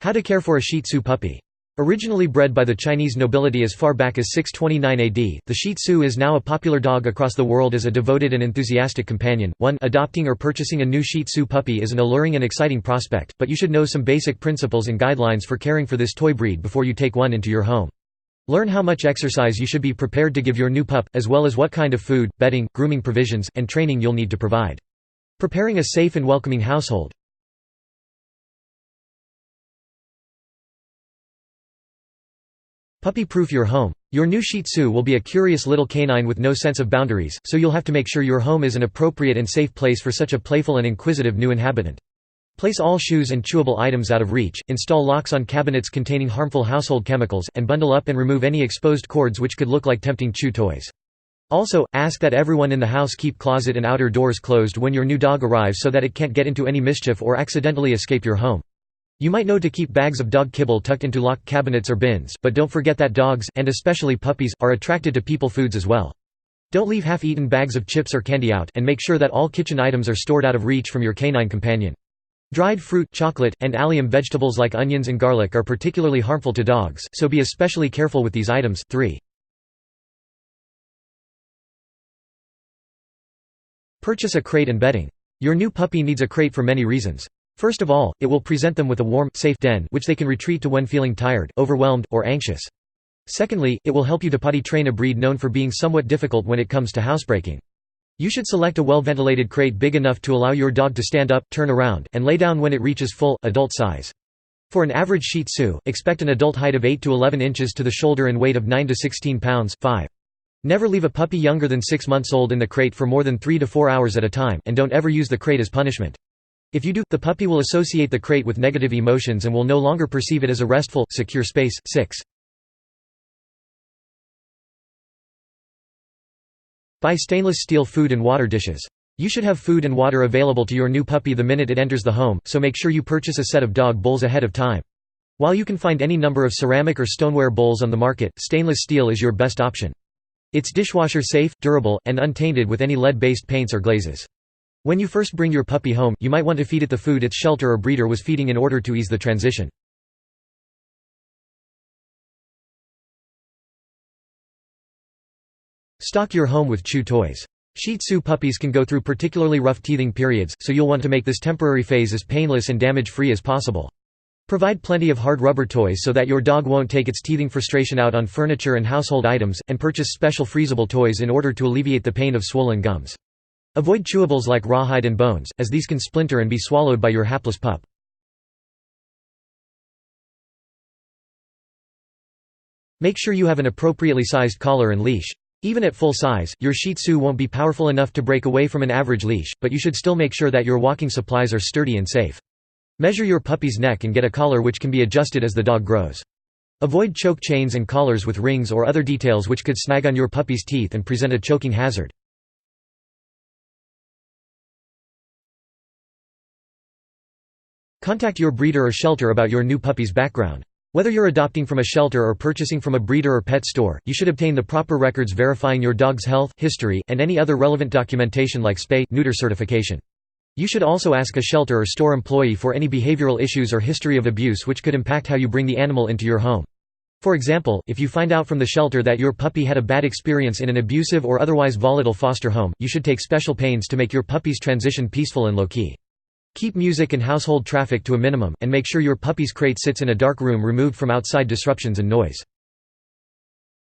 How to care for a Shih Tzu puppy. Originally bred by the Chinese nobility as far back as 629 AD, the Shih Tzu is now a popular dog across the world as a devoted and enthusiastic companion. 1. Adopting or purchasing a new Shih Tzu puppy is an alluring and exciting prospect, but you should know some basic principles and guidelines for caring for this toy breed before you take one into your home. Learn how much exercise you should be prepared to give your new pup, as well as what kind of food, bedding, grooming provisions, and training you'll need to provide. Preparing a safe and welcoming household. Puppy-proof your home. Your new Shih Tzu will be a curious little canine with no sense of boundaries, so you'll have to make sure your home is an appropriate and safe place for such a playful and inquisitive new inhabitant. Place all shoes and chewable items out of reach, install locks on cabinets containing harmful household chemicals, and bundle up and remove any exposed cords which could look like tempting chew toys. Also, ask that everyone in the house keep closet and outer doors closed when your new dog arrives so that it can't get into any mischief or accidentally escape your home. You might know to keep bags of dog kibble tucked into locked cabinets or bins, but don't forget that dogs, and especially puppies, are attracted to people foods as well. Don't leave half-eaten bags of chips or candy out, and make sure that all kitchen items are stored out of reach from your canine companion. Dried fruit, chocolate, and allium vegetables like onions and garlic are particularly harmful to dogs, so be especially careful with these items. 3. Purchase a crate and bedding. Your new puppy needs a crate for many reasons. First of all, it will present them with a warm, safe den which they can retreat to when feeling tired, overwhelmed, or anxious. Secondly, it will help you to potty train a breed known for being somewhat difficult when it comes to housebreaking. You should select a well-ventilated crate big enough to allow your dog to stand up, turn around, and lay down when it reaches full, adult size. For an average Shih Tzu, expect an adult height of 8 to 11 inches to the shoulder and weight of 9 to 16 pounds. 5. Never leave a puppy younger than 6 months old in the crate for more than 3 to 4 hours at a time, and don't ever use the crate as punishment. If you do, the puppy will associate the crate with negative emotions and will no longer perceive it as a restful, secure space. 6. Buy stainless steel food and water dishes. You should have food and water available to your new puppy the minute it enters the home, so make sure you purchase a set of dog bowls ahead of time. While you can find any number of ceramic or stoneware bowls on the market, stainless steel is your best option. It's dishwasher safe, durable, and untainted with any lead-based paints or glazes. When you first bring your puppy home, you might want to feed it the food its shelter or breeder was feeding in order to ease the transition. Stock your home with chew toys. Shih Tzu puppies can go through particularly rough teething periods, so you'll want to make this temporary phase as painless and damage-free as possible. Provide plenty of hard rubber toys so that your dog won't take its teething frustration out on furniture and household items, and purchase special freezable toys in order to alleviate the pain of swollen gums. Avoid chewables like rawhide and bones, as these can splinter and be swallowed by your hapless pup. Make sure you have an appropriately sized collar and leash. Even at full size, your Shih Tzu won't be powerful enough to break away from an average leash, but you should still make sure that your walking supplies are sturdy and safe. Measure your puppy's neck and get a collar which can be adjusted as the dog grows. Avoid choke chains and collars with rings or other details which could snag on your puppy's teeth and present a choking hazard. Contact your breeder or shelter about your new puppy's background. Whether you're adopting from a shelter or purchasing from a breeder or pet store, you should obtain the proper records verifying your dog's health, history, and any other relevant documentation like spay-neuter certification. You should also ask a shelter or store employee for any behavioral issues or history of abuse which could impact how you bring the animal into your home. For example, if you find out from the shelter that your puppy had a bad experience in an abusive or otherwise volatile foster home, you should take special pains to make your puppy's transition peaceful and low-key. Keep music and household traffic to a minimum, and make sure your puppy's crate sits in a dark room removed from outside disruptions and noise.